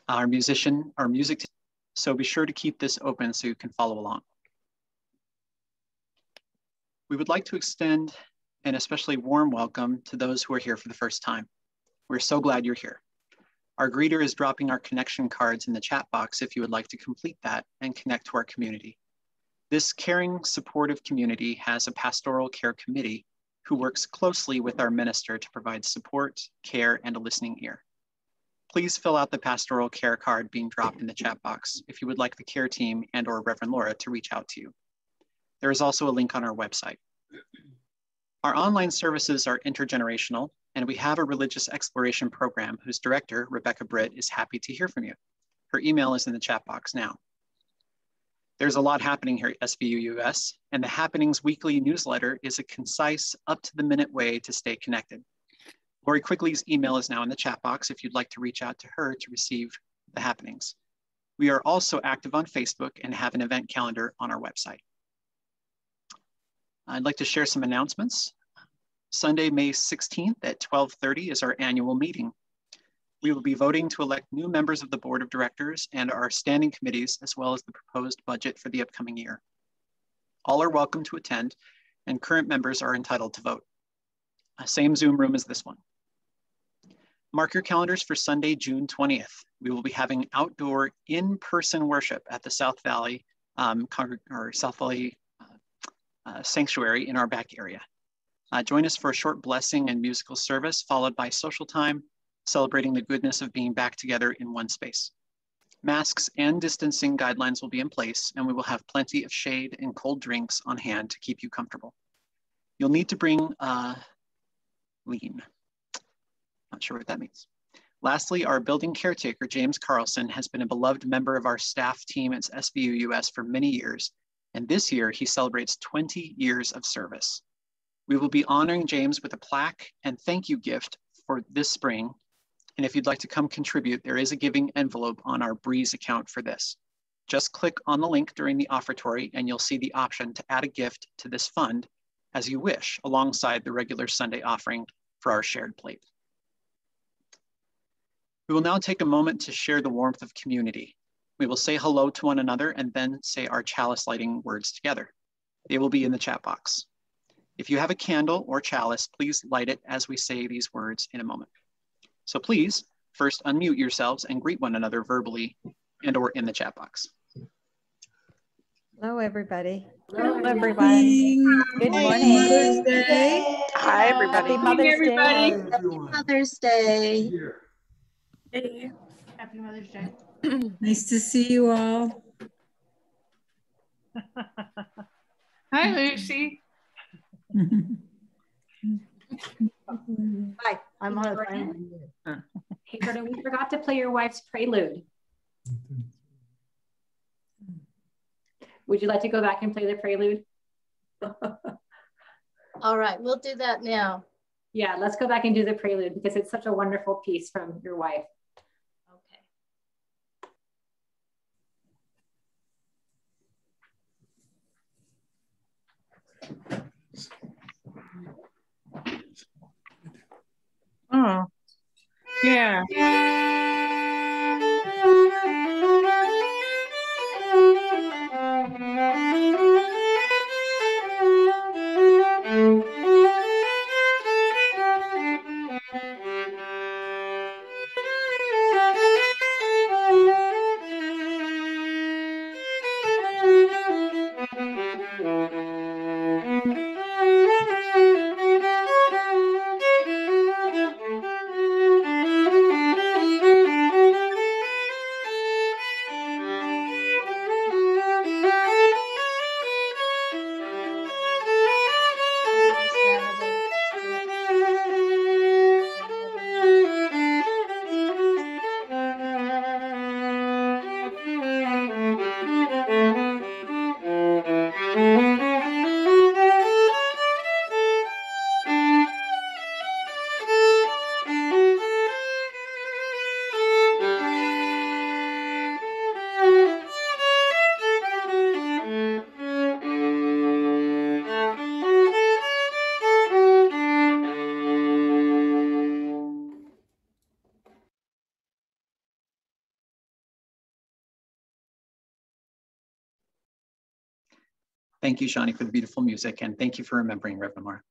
our music, so be sure to keep this open so you can follow along. We would like to extend an especially warm welcome to those who are here for the first time. We're so glad you're here. Our greeter is dropping our connection cards in the chat box if you would like to complete that and connect to our community. This caring, supportive community has a pastoral care committee who works closely with our minister to provide support, care, and a listening ear. Please fill out the pastoral care card being dropped in the chat box if you would like the care team and/or Reverend Laura to reach out to you. There is also a link on our website. Our online services are intergenerational, and we have a religious exploration program whose director, Rebecca Britt, is happy to hear from you. Her email is in the chat box now. There's a lot happening here at SVU US, and the Happenings Weekly newsletter is a concise, up-to-the-minute way to stay connected. Lori Quigley's email is now in the chat box if you'd like to reach out to her to receive the happenings. We are also active on Facebook and have an event calendar on our website. I'd like to share some announcements. Sunday, May 16th at 12:30 is our annual meeting. We will be voting to elect new members of the board of directors and our standing committees, as well as the proposed budget for the upcoming year. All are welcome to attend, and current members are entitled to vote. Same Zoom room as this one. Mark your calendars for Sunday, June 20th. We will be having outdoor in-person worship at the South Valley Sanctuary in our back area. Join us for a short blessing and musical service, followed by social time, celebrating the goodness of being back together in one space. Masks and distancing guidelines will be in place, and we will have plenty of shade and cold drinks on hand to keep you comfortable. You'll need to bring lean. Not sure what that means. Lastly, our building caretaker, James Carlson, has been a beloved member of our staff team at SVU US for many years, and this year he celebrates 20 years of service. We will be honoring James with a plaque and thank you gift for this spring, and if you'd like to come contribute, there is a giving envelope on our Breeze account for this. Just click on the link during the offertory and you'll see the option to add a gift to this fund as you wish, alongside the regular Sunday offering for our shared plate. We will now take a moment to share the warmth of community. We will say hello to one another and then say our chalice lighting words together. They will be in the chat box. If you have a candle or chalice, please light it as we say these words in a moment. So please, first unmute yourselves and greet one another verbally and/or in the chat box. Hello, everybody. Hello, everybody. Good morning. Mother's Day. Hi, everybody. Happy Mother's Day. Happy Mother's Day. Hey. Happy Mother's Day. Nice to see you all. Hi, Lucy. Hi, I'm on the phone. Hey, Berta, we forgot to play your wife's prelude. Would you like to go back and play the prelude? All right, we'll do that now. Yeah, let's go back and do the prelude because it's such a wonderful piece from your wife. Oh, yeah. Thank you, Shani, for the beautiful music, and thank you for remembering Reverend Mark.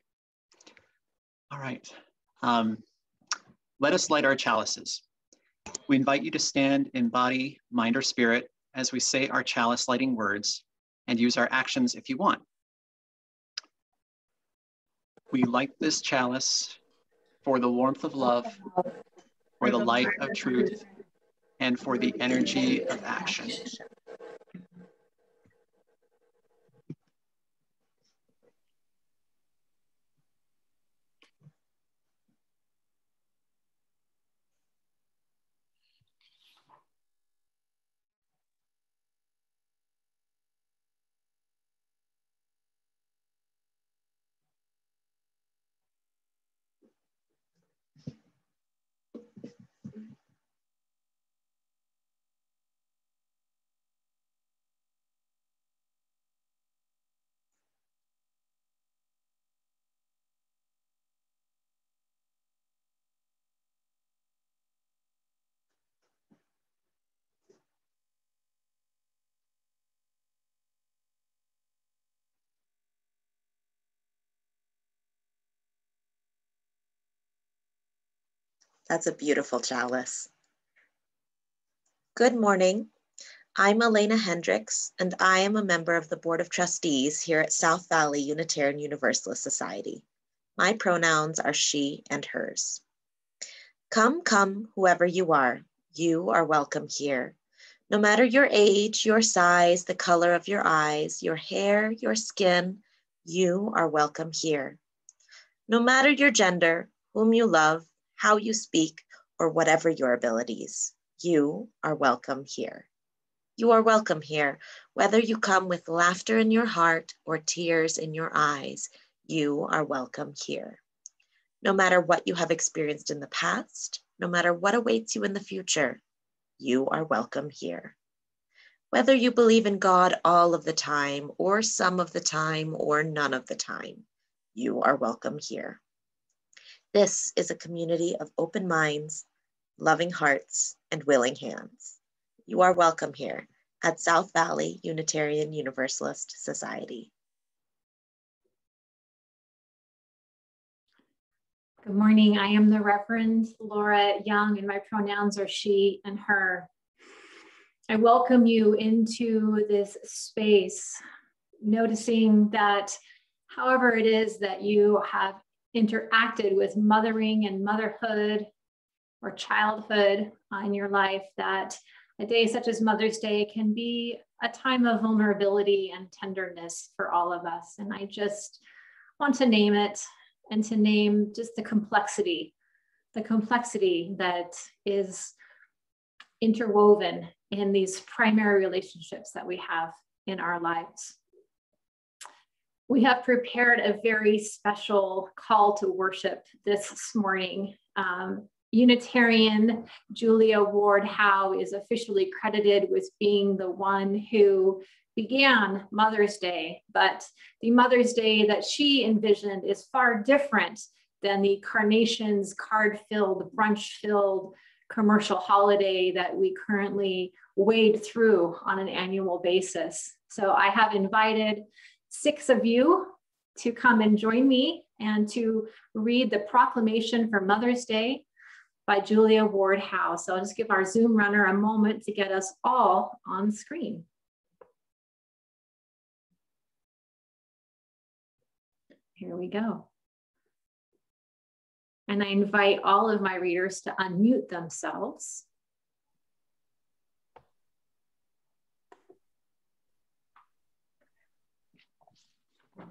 All right, let us light our chalices. We invite you to stand in body, mind, or spirit as we say our chalice lighting words, and use our actions if you want. We light this chalice for the warmth of love, for the light of truth, and for the energy of action. That's a beautiful chalice. Good morning. I'm Elena Hendricks, and I am a member of the Board of Trustees here at South Valley Unitarian Universalist Society. My pronouns are she and hers. Come, come, whoever you are welcome here. No matter your age, your size, the color of your eyes, your hair, your skin, you are welcome here. No matter your gender, whom you love, how you speak, or whatever your abilities, you are welcome here. You are welcome here, whether you come with laughter in your heart or tears in your eyes, you are welcome here. No matter what you have experienced in the past, no matter what awaits you in the future, you are welcome here. Whether you believe in God all of the time, or some of the time, or none of the time, you are welcome here. This is a community of open minds, loving hearts, and willing hands. You are welcome here at South Valley Unitarian Universalist Society. Good morning. I am the Reverend Laura Young, and my pronouns are she and her. I welcome you into this space, noticing that however it is that you have interacted with mothering and motherhood or childhood in your life, that a day such as Mother's Day can be a time of vulnerability and tenderness for all of us. And I just want to name it, and to name just the complexity that is interwoven in these primary relationships that we have in our lives. We have prepared a very special call to worship this morning. Unitarian Julia Ward Howe is officially credited with being the one who began Mother's Day, but the Mother's Day that she envisioned is far different than the carnations, card-filled, brunch-filled commercial holiday that we currently wade through on an annual basis. So I have invited 6 of you to come and join me and to read the Proclamation for Mother's Day by Julia Ward Howe. So I'll just give our Zoom runner a moment to get us all on screen. Here we go. And I invite all of my readers to unmute themselves.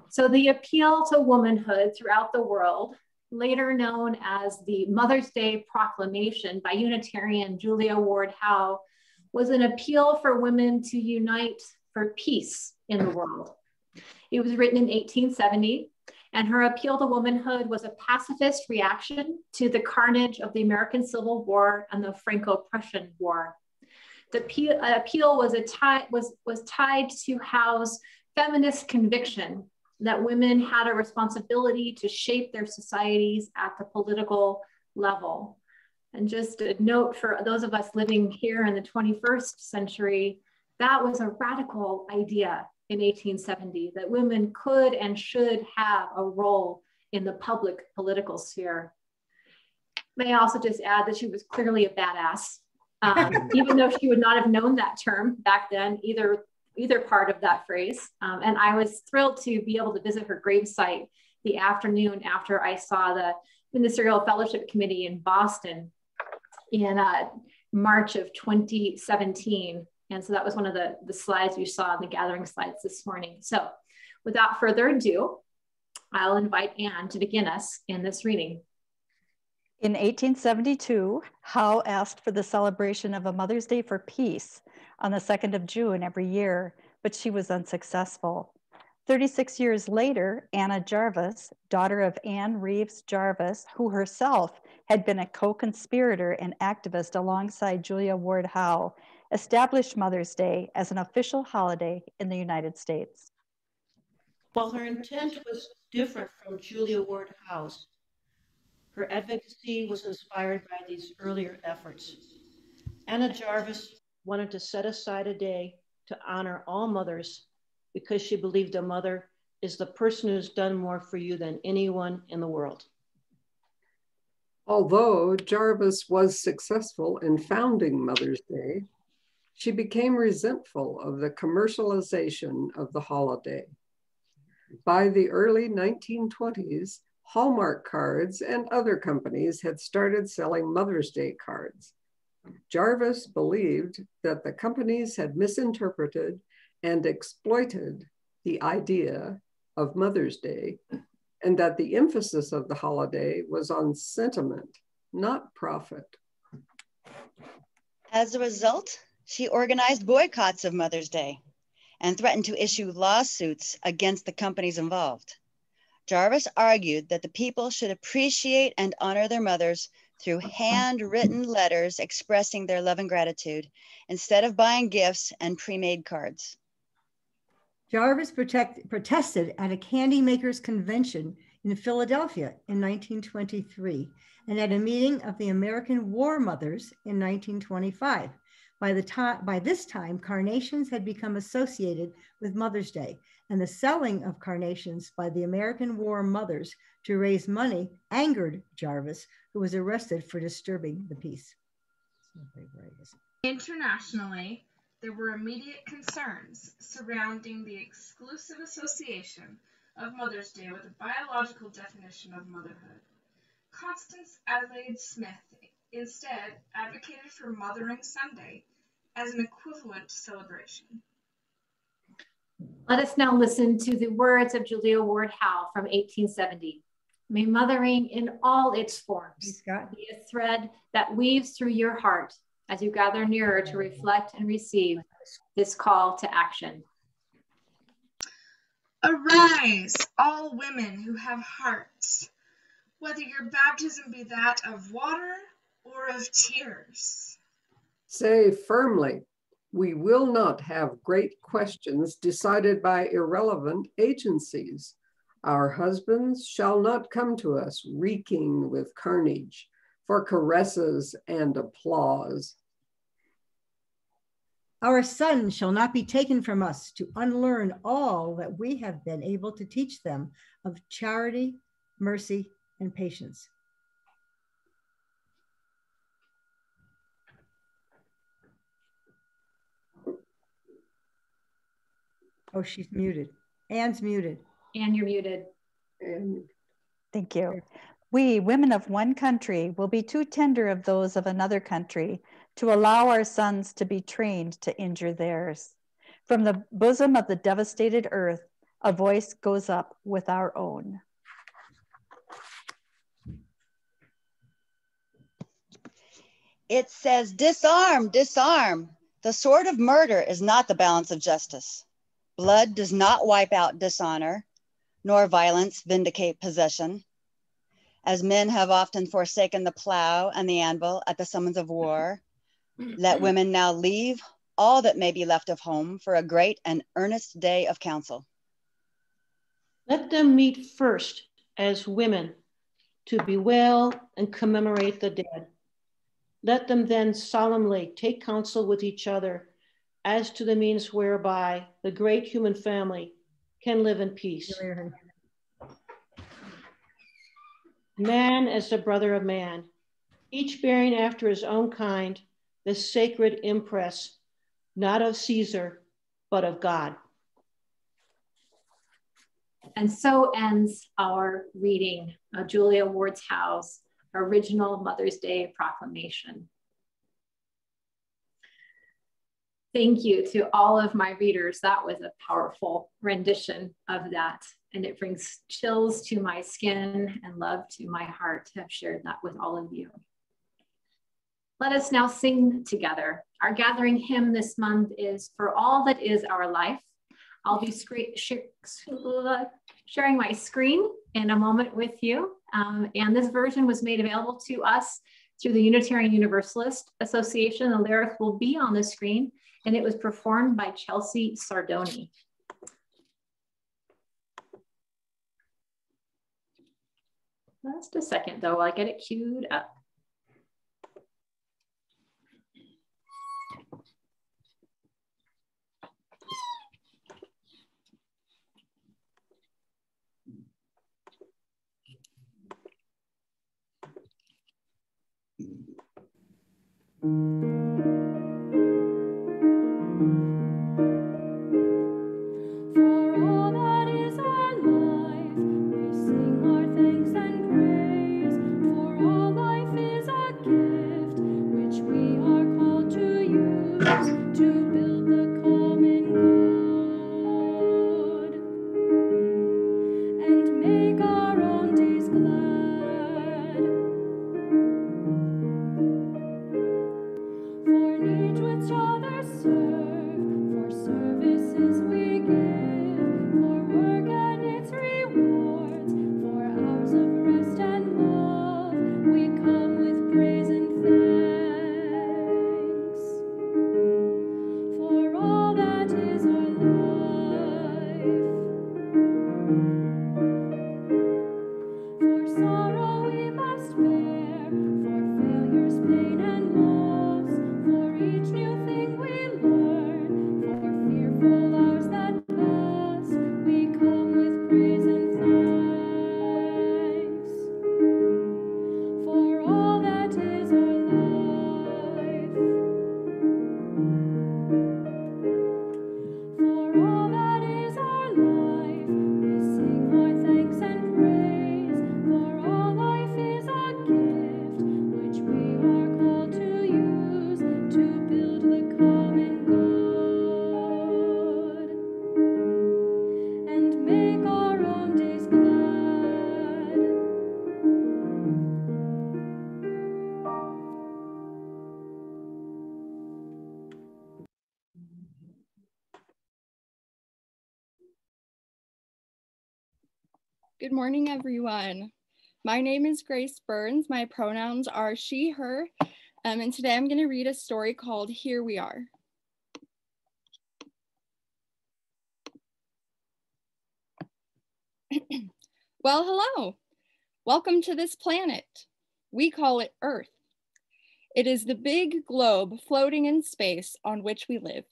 So the appeal to womanhood throughout the world, later known as the Mother's Day Proclamation by Unitarian Julia Ward Howe, was an appeal for women to unite for peace in the world. It was written in 1870, and her appeal to womanhood was a pacifist reaction to the carnage of the American Civil War and the Franco-Prussian War. The appeal was tied to Howe's feminist conviction that women had a responsibility to shape their societies at the political level. And just a note for those of us living here in the 21st century, that was a radical idea in 1870 that women could and should have a role in the public political sphere. May I also just add that she was clearly a badass, even though she would not have known that term back then, either part of that phrase. And I was thrilled to be able to visit her gravesite the afternoon after I saw the Ministerial Fellowship Committee in Boston in March of 2017. And so that was one of the slides you saw in the gathering slides this morning. So without further ado, I'll invite Anne to begin us in this reading. In 1872, Howe asked for the celebration of a Mother's Day for Peace on the 2nd of June every year, but she was unsuccessful. 36 years later, Anna Jarvis, daughter of Anne Reeves Jarvis, who herself had been a co-conspirator and activist alongside Julia Ward Howe, established Mother's Day as an official holiday in the United States. While her intent was different from Julia Ward Howe's, her advocacy was inspired by these earlier efforts. Anna Jarvis wanted to set aside a day to honor all mothers because she believed a mother is the person who's done more for you than anyone in the world. Although Jarvis was successful in founding Mother's Day, she became resentful of the commercialization of the holiday. By the early 1920s, Hallmark cards and other companies had started selling Mother's Day cards. Jarvis believed that the companies had misinterpreted and exploited the idea of Mother's Day, and that the emphasis of the holiday was on sentiment, not profit. As a result, she organized boycotts of Mother's Day and threatened to issue lawsuits against the companies involved. Jarvis argued that the people should appreciate and honor their mothers through handwritten letters expressing their love and gratitude instead of buying gifts and pre-made cards. Jarvis protested at a candy makers convention in Philadelphia in 1923 and at a meeting of the American War Mothers in 1925. By this time, carnations had become associated with Mother's Day, and the selling of carnations by the American War Mothers to raise money angered Jarvis, who was arrested for disturbing the peace. Internationally, there were immediate concerns surrounding the exclusive association of Mother's Day with a biological definition of motherhood. Constance Adelaide Smith instead advocated for Mothering Sunday as an equivalent celebration. Let us now listen to the words of Julia Ward Howe from 1870. May mothering in all its forms be a thread that weaves through your heart as you gather nearer to reflect and receive this call to action. Arise, all women who have hearts, whether your baptism be that of water or of tears. Say firmly, we will not have great questions decided by irrelevant agencies. Our husbands shall not come to us reeking with carnage for caresses and applause. Our sons shall not be taken from us to unlearn all that we have been able to teach them of charity, mercy, and patience. Oh, she's muted. Anne's muted. Anne, you're muted. Thank you. We, women of one country, will be too tender of those of another country to allow our sons to be trained to injure theirs. From the bosom of the devastated earth, a voice goes up with our own. It says, disarm, disarm. The sword of murder is not the balance of justice. Blood does not wipe out dishonor, nor violence vindicate possession. As men have often forsaken the plow and the anvil at the summons of war, let women now leave all that may be left of home for a great and earnest day of council. Let them meet first as women to bewail and commemorate the dead. Let them then solemnly take counsel with each other as to the means whereby the great human family can live in peace. Man as the brother of man, each bearing after his own kind the sacred impress, not of Caesar, but of God. And so ends our reading of Julia Ward's Howe's original Mother's Day proclamation. Thank you to all of my readers. That was a powerful rendition of that. And it brings chills to my skin and love to my heart to have shared that with all of you. Let us now sing together. Our gathering hymn this month is For All That Is Our Life. I'll be sharing my screen in a moment with you. And this version was made available to us through the Unitarian Universalist Association. The lyrics will be on the screen, and it was performed by Chelsea Sardoni. Just a second though, while I get it queued up. Good morning, everyone. My name is Grace Burns. My pronouns are she, her, and today I'm going to read a story called Here We Are. Well, hello. Welcome to this planet. We call it Earth. It is the big globe floating in space on which we live.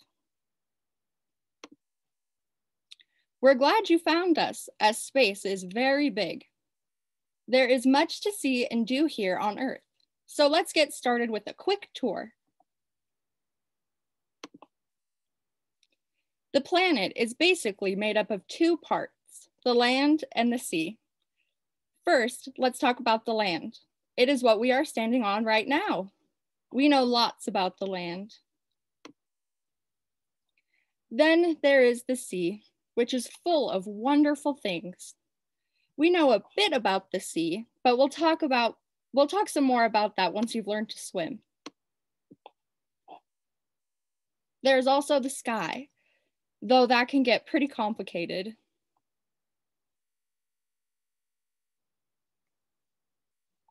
We're glad you found us, as space is very big. There is much to see and do here on Earth, so let's get started with a quick tour. The planet is basically made up of two parts, the land and the sea. First, let's talk about the land. It is what we are standing on right now. We know lots about the land. Then there is the sea, which is full of wonderful things. We know a bit about the sea, but we'll talk some more about that once you've learned to swim. There's also the sky, though that can get pretty complicated.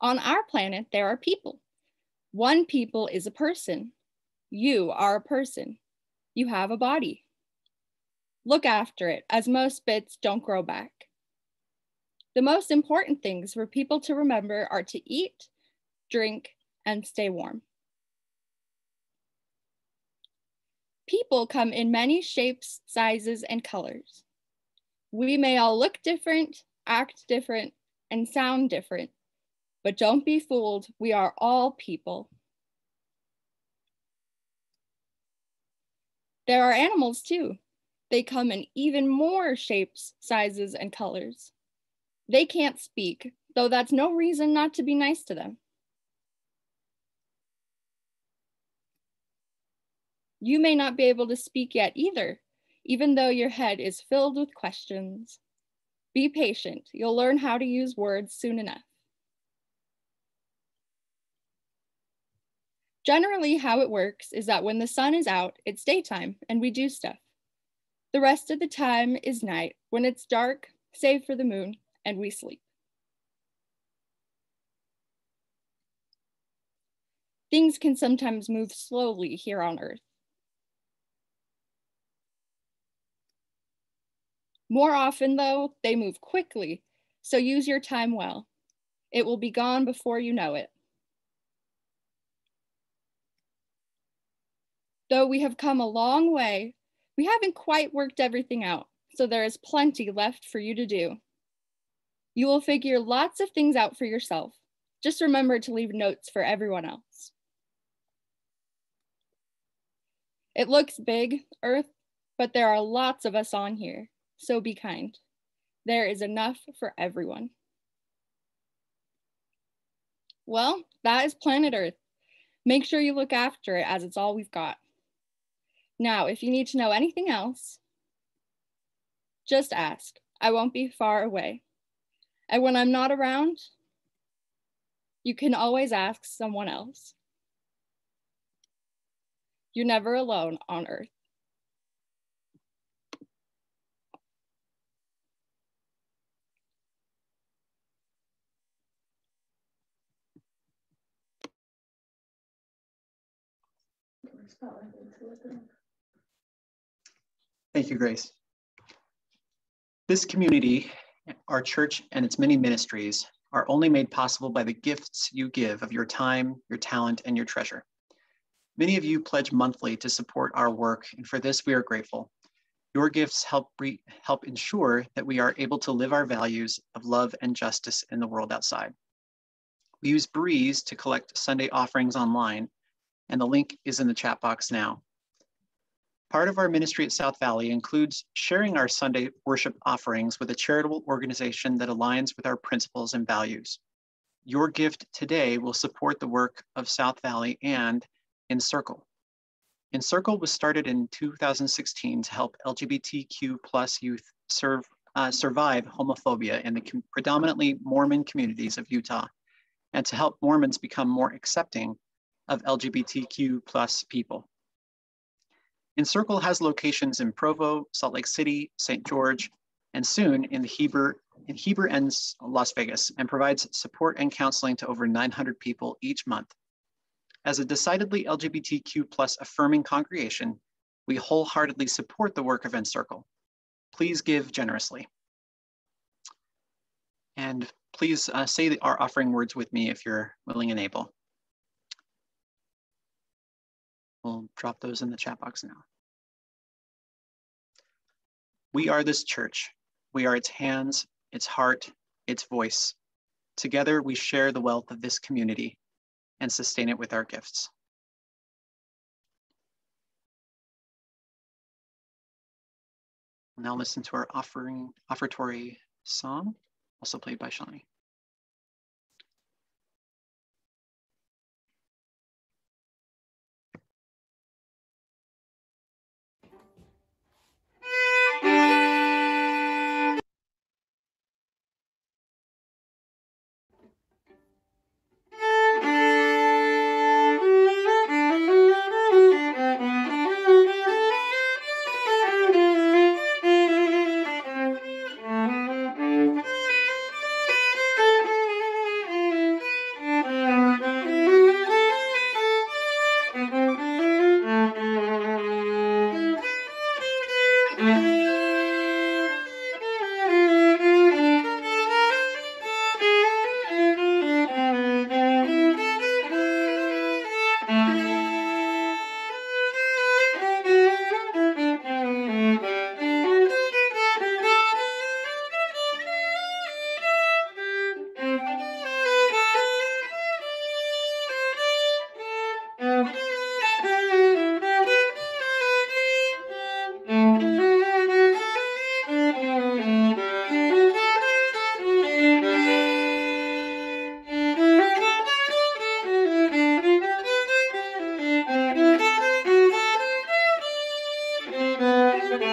On our planet, there are people. One people is a person. You are a person. You have a body. Look after it, as most bits don't grow back. The most important things for people to remember are to eat, drink, and stay warm. People People come in many shapes, sizes, and colors. We may all look different, act different, and sound different, but don't be fooled, we are all people. There are animals too. They come in even more shapes, sizes, and colors. They can't speak, though that's no reason not to be nice to them. You may not be able to speak yet either, even though your head is filled with questions. Be patient, you'll learn how to use words soon enough. Generally, how it works is that when the sun is out, it's daytime and we do stuff. The rest of the time is night, when it's dark, save for the moon, and we sleep. Things can sometimes move slowly here on Earth. More often, though, they move quickly, so use your time well. It will be gone before you know it. Though we have come a long way, we haven't quite worked everything out, so there is plenty left for you to do. You will figure lots of things out for yourself. Just remember to leave notes for everyone else. It looks big, Earth, but there are lots of us on here, so be kind. There is enough for everyone. Well, that is planet Earth. Make sure you look after it, as it's all we've got. Now, if you need to know anything else, just ask. I won't be far away. And when I'm not around, you can always ask someone else. You're never alone on Earth. Thank you, Grace. This community, our church and its many ministries, are only made possible by the gifts you give of your time, your talent, and your treasure. Many of you pledge monthly to support our work, and for this we are grateful. Your gifts help ensure that we are able to live our values of love and justice in the world outside. We use Breeze to collect Sunday offerings online, and the link is in the chat box now. Part of our ministry at South Valley includes sharing our Sunday worship offerings with a charitable organization that aligns with our principles and values. Your gift today will support the work of South Valley and Encircle. Encircle was started in 2016 to help LGBTQ+ youth survive homophobia in the predominantly Mormon communities of Utah, and to help Mormons become more accepting of LGBTQ+ people. Encircle has locations in Provo, Salt Lake City, St. George, and soon in Heber and Las Vegas, and provides support and counseling to over 900 people each month. As a decidedly LGBTQ+ affirming congregation, we wholeheartedly support the work of Encircle. Please give generously. And please say our offering words with me if you're willing and able. We'll drop those in the chat box now. We are this church. We are its hands, its heart, its voice. Together, we share the wealth of this community and sustain it with our gifts. We'll now listen to our offertory song, also played by Shawnee.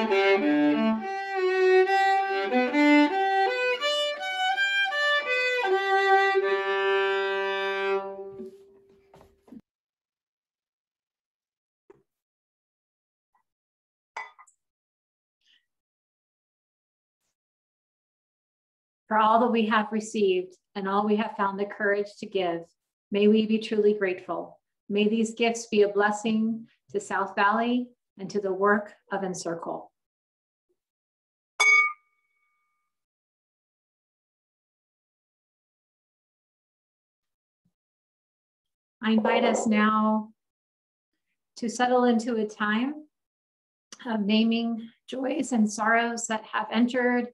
For all that we have received and all we have found the courage to give, may we be truly grateful. May these gifts be a blessing to South Valley and to the work of Encircle. I invite us now to settle into a time of naming joys and sorrows that have entered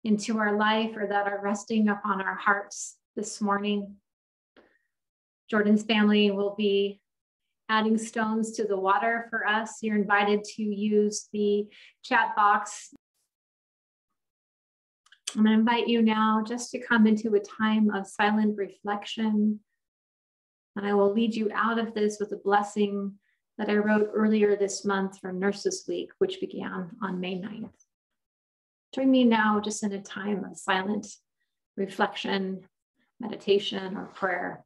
into our life or that are resting upon our hearts this morning. Jordan's family will be adding stones to the water for us. You're invited to use the chat box. I'm going to invite you now just to come into a time of silent reflection. And I will lead you out of this with a blessing that I wrote earlier this month for Nurses Week, which began on May 9th. Join me now just in a time of silent reflection, meditation, or prayer,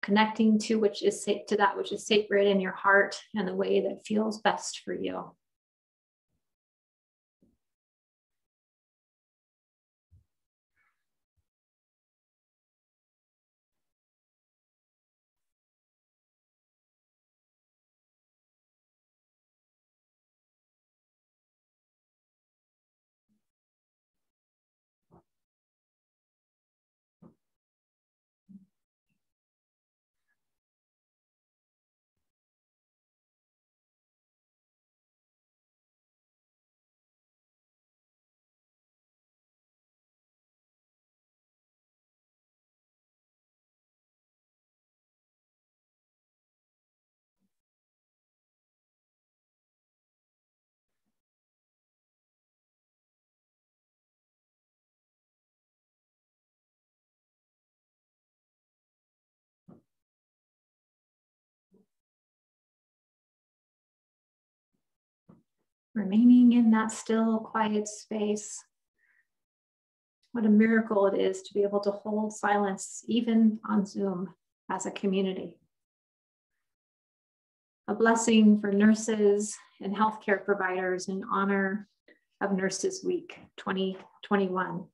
connecting to that which is sacred in your heart and the way that feels best for you. Remaining in that still, quiet space. What a miracle it is to be able to hold silence, even on Zoom, as a community. A blessing for nurses and healthcare providers in honor of Nurses Week 2021.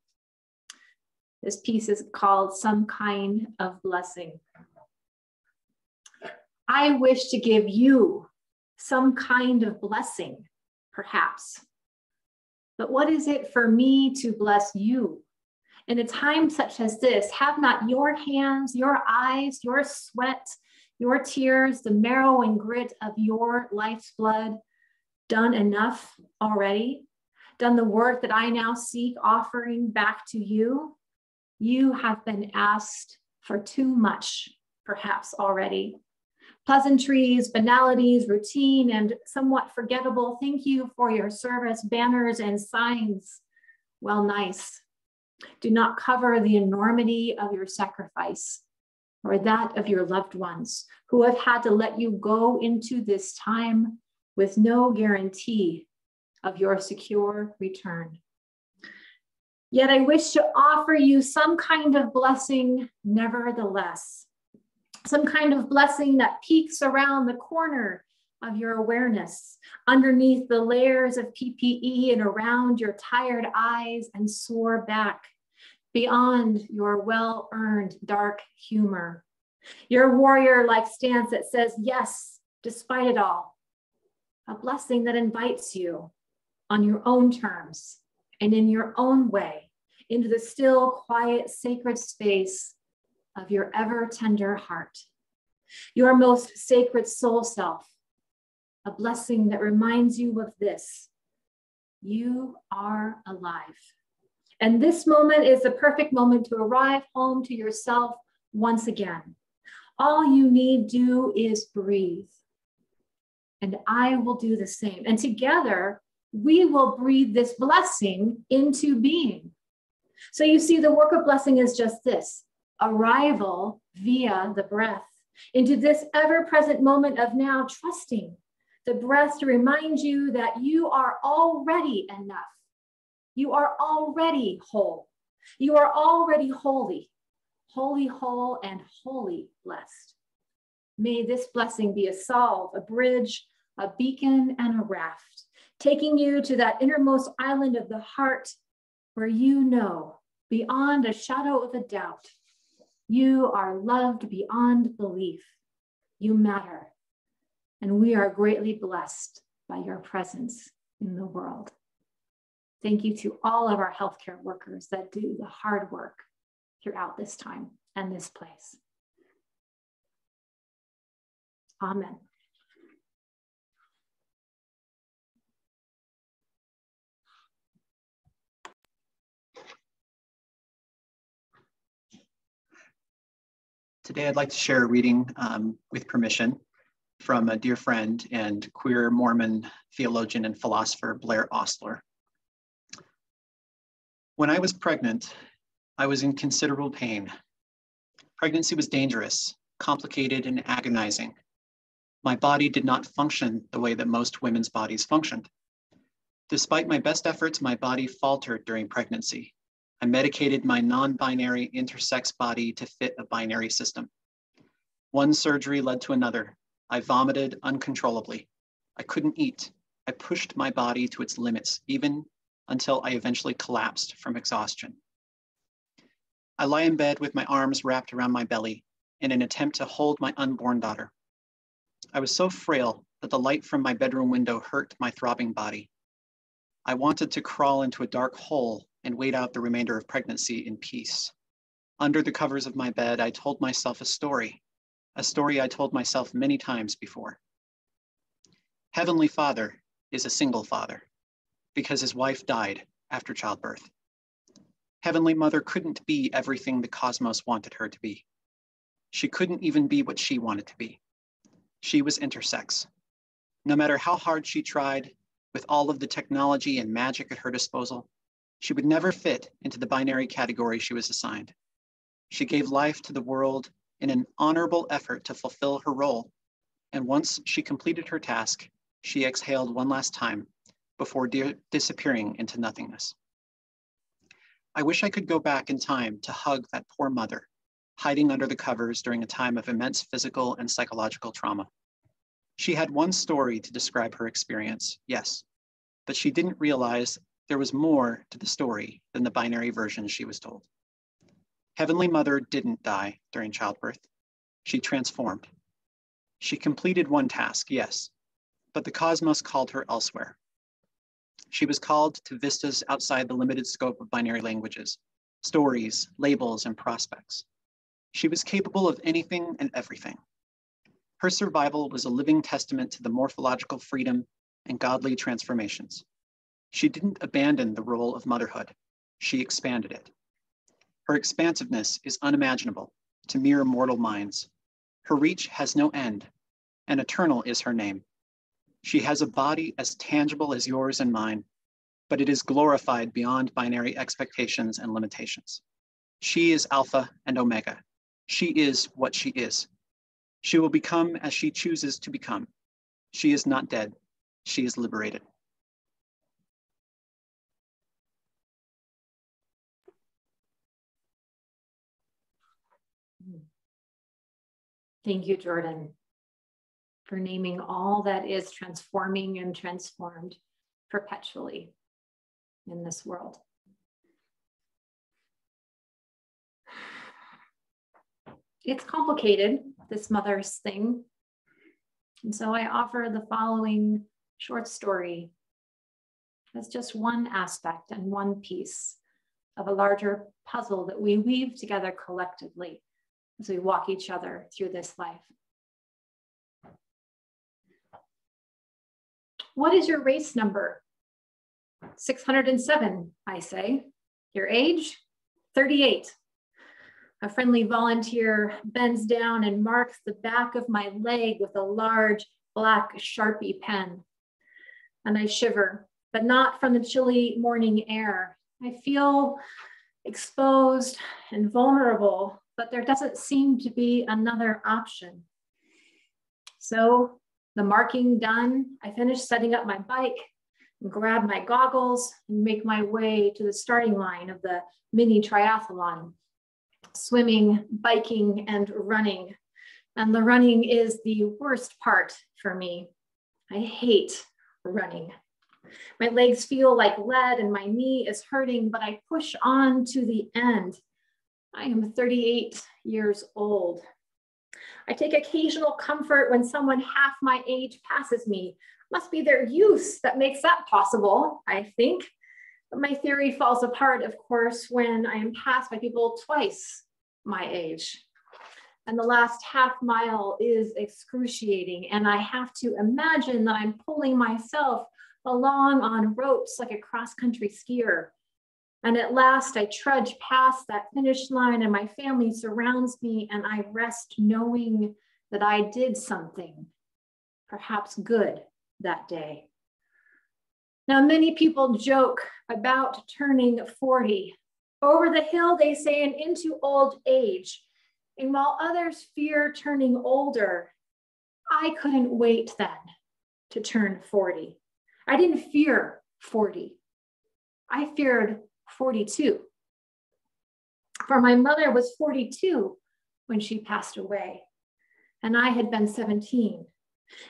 This piece is called Some Kind of Blessing. I wish to give you some kind of blessing, perhaps. But what is it for me to bless you? In a time such as this, have not your hands, your eyes, your sweat, your tears, the marrow and grit of your life's blood done enough already? Done the work that I now seek offering back to you? You have been asked for too much, perhaps already. Pleasantries, banalities, routine, and somewhat forgettable thank you for your service, banners and signs, well, nice, do not cover the enormity of your sacrifice or that of your loved ones who have had to let you go into this time with no guarantee of your secure return. Yet I wish to offer you some kind of blessing nevertheless. Some kind of blessing that peeks around the corner of your awareness, underneath the layers of PPE and around your tired eyes and sore back, beyond your well-earned dark humor. Your warrior-like stance that says yes, despite it all. A blessing that invites you on your own terms and in your own way into the still, quiet, sacred space of your ever tender heart, your most sacred soul self, a blessing that reminds you of this: you are alive. And this moment is the perfect moment to arrive home to yourself once again. All you need do is breathe. And I will do the same. And together, we will breathe this blessing into being. So you see, the work of blessing is just this: arrival via the breath into this ever-present moment of now, trusting The breath to remind you that you are already enough. You are already whole. You are already holy, holy, whole, and wholly blessed. May this blessing be a salve, a bridge, a beacon, and a raft, taking you to that innermost island of the heart where you know, beyond a shadow of a doubt, you are loved beyond belief. You matter, and we are greatly blessed by your presence in the world. Thank you to all of our healthcare workers that do the hard work throughout this time and this place. Amen. Today, I'd like to share a reading with permission from a dear friend and queer Mormon theologian and philosopher, Blair Ostler. When I was pregnant, I was in considerable pain. Pregnancy was dangerous, complicated, and agonizing. My body did not function the way that most women's bodies functioned. Despite my best efforts, my body faltered during pregnancy. I medicated my non-binary intersex body to fit a binary system. One surgery led to another. I vomited uncontrollably. I couldn't eat. I pushed my body to its limits, even until I eventually collapsed from exhaustion. I lie in bed with my arms wrapped around my belly in an attempt to hold my unborn daughter. I was so frail that the light from my bedroom window hurt my throbbing body. I wanted to crawl into a dark hole and wait out the remainder of pregnancy in peace. Under the covers of my bed, I told myself a story I told myself many times before. Heavenly Father is a single father because his wife died after childbirth. Heavenly Mother couldn't be everything the cosmos wanted her to be. She couldn't even be what she wanted to be. She was intersex. No matter how hard she tried, with all of the technology and magic at her disposal, she would never fit into the binary category she was assigned. She gave life to the world in an honorable effort to fulfill her role, and once she completed her task, she exhaled one last time before disappearing into nothingness. I wish I could go back in time to hug that poor mother, hiding under the covers during a time of immense physical and psychological trauma. She had one story to describe her experience, yes, but she didn't realize there was more to the story than the binary version she was told. Heavenly Mother didn't die during childbirth. She transformed. She completed one task, yes, but the cosmos called her elsewhere. She was called to vistas outside the limited scope of binary languages, stories, labels, and prospects. She was capable of anything and everything. Her survival was a living testament to the morphological freedom and godly transformations. She didn't abandon the role of motherhood. She expanded it. Her expansiveness is unimaginable to mere mortal minds. Her reach has no end, and eternal is her name. She has a body as tangible as yours and mine, but it is glorified beyond binary expectations and limitations. She is Alpha and Omega. She is what she is. She will become as she chooses to become. She is not dead. She is liberated. Thank you, Jordan, for naming all that is transforming and transformed perpetually in this world. It's complicated, this mother's thing. And so I offer the following short story as just one aspect and one piece of a larger puzzle that we weave together collectively as we walk each other through this life. What is your race number? 607, I say. Your age? 38. A friendly volunteer bends down and marks the back of my leg with a large black Sharpie pen. And I shiver, but not from the chilly morning air. I feel exposed and vulnerable, but there doesn't seem to be another option. So The marking done, I finished setting up my bike and grab my goggles and make my way to the starting line of the mini triathlon. Swimming, biking, and running. And the running is the worst part for me. I hate running. My legs feel like lead and my knee is hurting, but I push on to the end. I am 38 years old. I take occasional comfort when someone half my age passes me. Must be their youth that makes that possible, I think. But my theory falls apart, of course, when I am passed by people twice my age. And the last half mile is excruciating. And I have to imagine that I'm pulling myself along on ropes like a cross-country skier. And at last I trudge past that finish line and my family surrounds me and I rest knowing that I did something, perhaps good, that day. Now, many people joke about turning 40. Over the hill, they say, and into old age. And while others fear turning older, I couldn't wait then to turn 40. I didn't fear 40. I feared 42. For my mother was 42 when she passed away, and I had been 17.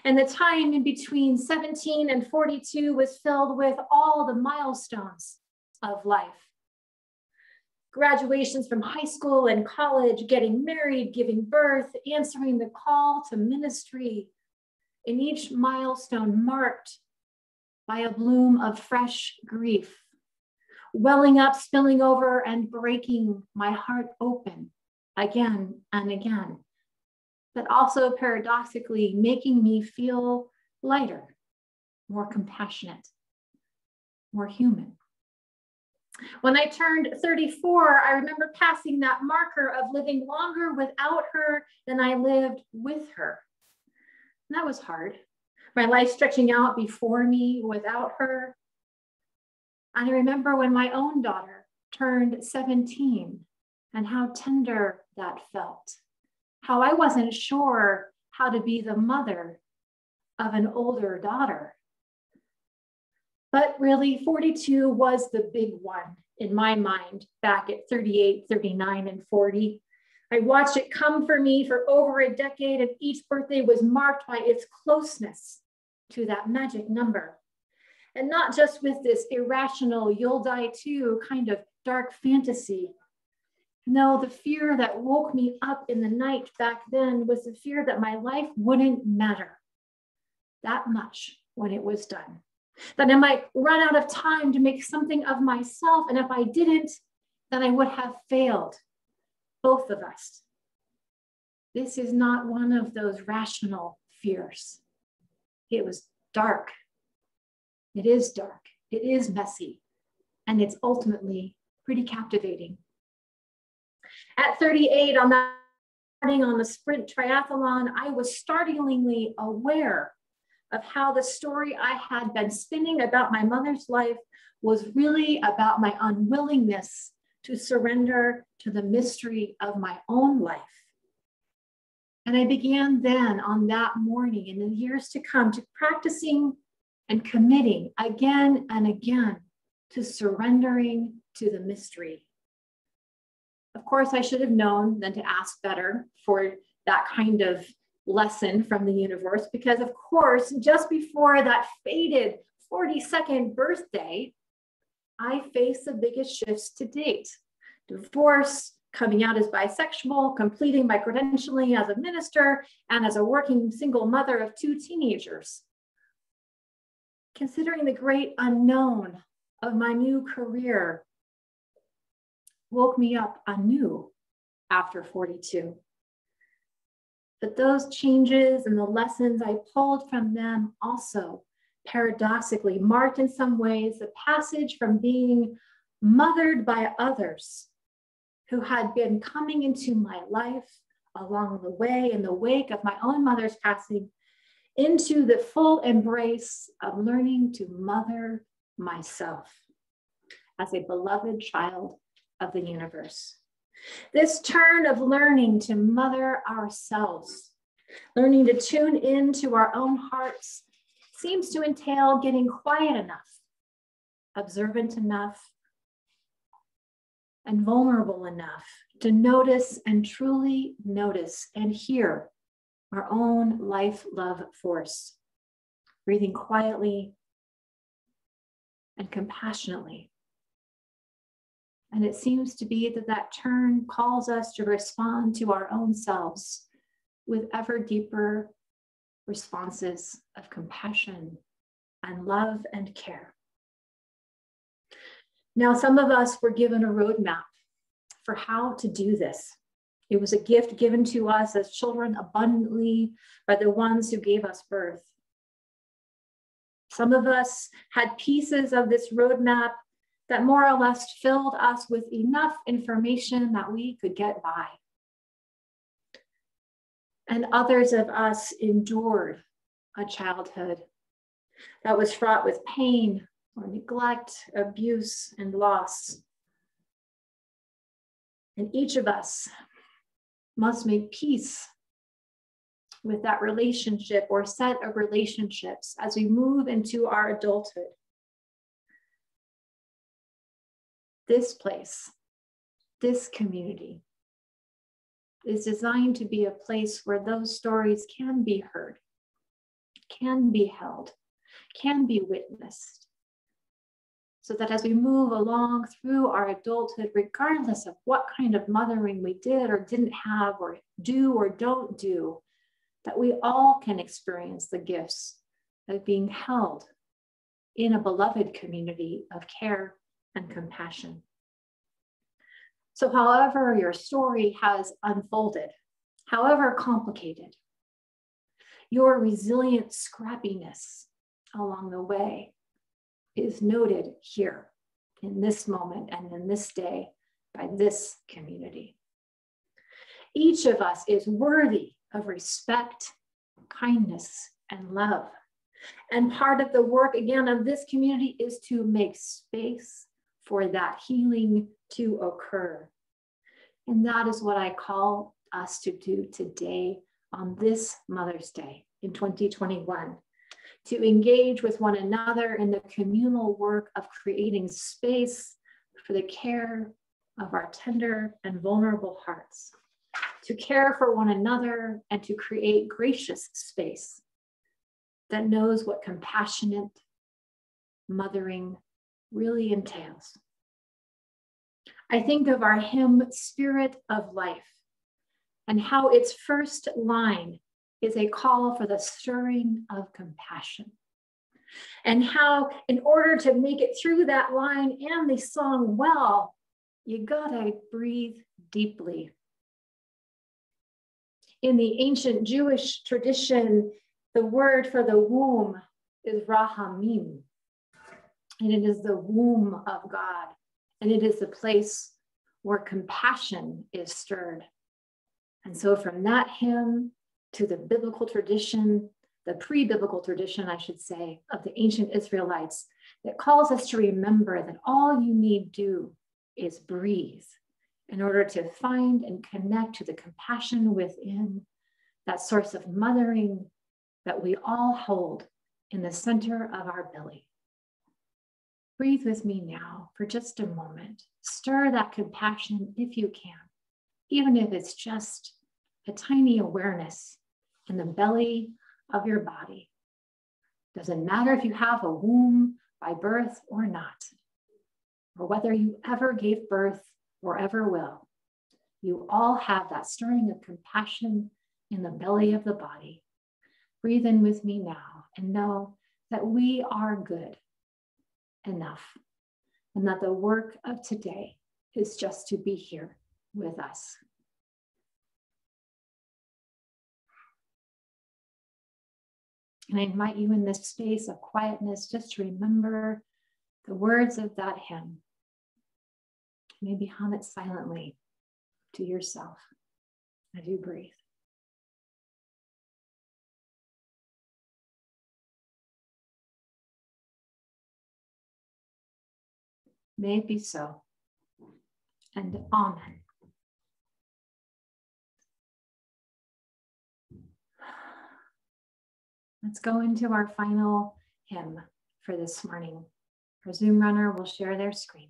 And the time in between 17 and 42 was filled with all the milestones of life. Graduations from high school and college, getting married, giving birth, answering the call to ministry, and each milestone marked by a bloom of fresh grief, welling up, spilling over, and breaking my heart open again and again, but also paradoxically making me feel lighter, more compassionate, more human. When I turned 34, I remember passing that marker of living longer without her than I lived with her. And that was hard. My life stretching out before me without her. And I remember when my own daughter turned 17 and how tender that felt. How I wasn't sure how to be the mother of an older daughter. But really, 42 was the big one in my mind back at 38, 39, and 40. I watched it come for me for over a decade, and each birthday was marked by its closeness to that magic number. And not just with this irrational, you'll die too kind of dark fantasy. No, the fear that woke me up in the night back then was the fear that my life wouldn't matter that much when it was done. That I might run out of time to make something of myself, and if I didn't, then I would have failed, both of us. This is not one of those rational fears. It was dark. It is dark. It is messy, and it's ultimately pretty captivating. At 38, on the sprint triathlon, I was startlingly aware of how the story I had been spinning about my mother's life was really about my unwillingness to surrender to the mystery of my own life. And I began then on that morning in the years to come to practicing and committing again and again to surrendering to the mystery. Of course, I should have known than to ask better for that kind of lesson from the universe, because of course, just before that fated 42nd birthday, I faced the biggest shifts to date. Divorce, coming out as bisexual, completing my credentialing as a minister, and as a working single mother of 2 teenagers. Considering the great unknown of my new career woke me up anew after 42. But those changes and the lessons I pulled from them also paradoxically marked in some ways the passage from being mothered by others who had been coming into my life along the way in the wake of my own mother's passing into the full embrace of learning to mother myself as a beloved child of the universe. This turn of learning to mother ourselves Learning to tune into our own hearts seems to entail getting quiet enough, observant enough, and vulnerable enough to notice and truly notice and hear our own life love force, breathing quietly and compassionately. And it seems to be that that turn calls us to respond to our own selves with ever deeper responses of compassion and love and care. Now, some of us were given a roadmap for how to do this. It was a gift given to us as children abundantly by the ones who gave us birth. Some of us had pieces of this roadmap that more or less filled us with enough information that we could get by. And others of us endured a childhood that was fraught with pain or neglect, abuse, and loss. And each of us must make peace with that relationship or set of relationships as we move into our adulthood. This place, this community, is designed to be a place where those stories can be heard, can be held, can be witnessed, so that as we move along through our adulthood, regardless of what kind of mothering we did or didn't have or do or don't do, that we all can experience the gifts of being held in a beloved community of care and compassion. So however your story has unfolded, however complicated, your resilient scrappiness along the way is noted here in this moment and in this day by this community. Each of us is worthy of respect, kindness, and love. And part of the work, again, of this community is to make space for that healing to occur. And that is what I call us to do today on this Mother's Day in 2021. To engage with one another in the communal work of creating space for the care of our tender and vulnerable hearts, to care for one another and to create gracious space that knows what compassionate mothering really entails. I think of our hymn, Spirit of Life, and how its first line is a call for the stirring of compassion. And how, in order to make it through that line and the song well, you gotta breathe deeply. In the ancient Jewish tradition, the word for the womb is rahamim, and it is the womb of God, and it is the place where compassion is stirred. And so from that hymn to the biblical tradition, the pre-biblical tradition, I should say, of the ancient Israelites, that calls us to remember that all you need do is breathe in order to find and connect to the compassion within, that source of mothering that we all hold in the center of our belly. Breathe with me now for just a moment. Stir that compassion if you can, even if it's just a tiny awareness in the belly of your body. Doesn't matter if you have a womb by birth or not, or whether you ever gave birth or ever will. You all have that stirring of compassion in the belly of the body. Breathe in with me now and know that we are good enough, and that the work of today is just to be here with us. And I invite you in this space of quietness just to remember the words of that hymn. Maybe hum it silently to yourself as you breathe. May it be so, and amen. Let's go into our final hymn for this morning. Our Zoom runner will share their screen.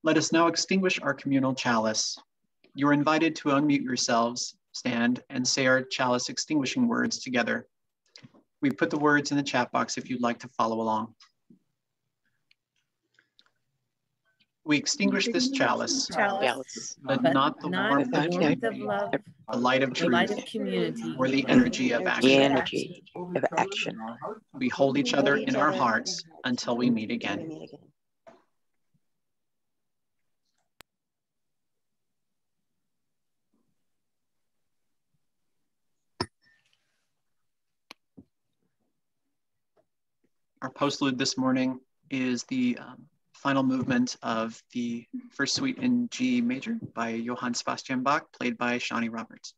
Let us now extinguish our communal chalice. You are invited to unmute yourselves, stand, and say our chalice extinguishing words together. We put the words in the chat box if you'd like to follow along. We extinguish this chalice, but not the warmth of community, the light of truth, or the energy of action. We hold each other in our hearts until we meet again. Our postlude this morning is the final movement of the first suite in G major by Johann Sebastian Bach, played by Shawnee Roberts.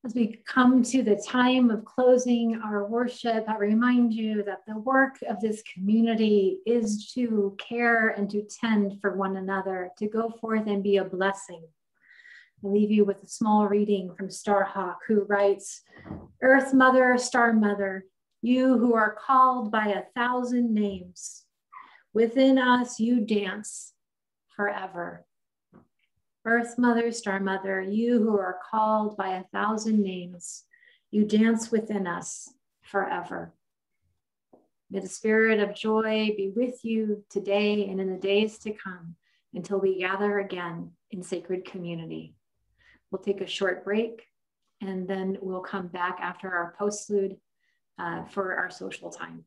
As we come to the time of closing our worship, I remind you that the work of this community is to care and to tend for one another, to go forth and be a blessing. I'll leave you with a small reading from Starhawk, who writes, "Earth Mother, Star Mother, you who are called by 1,000 names, within us you dance forever. Earth Mother, Star Mother, you who are called by 1,000 names, you dance within us forever." May the spirit of joy be with you today and in the days to come until we gather again in sacred community. We'll take a short break and then we'll come back after our postlude for our social time.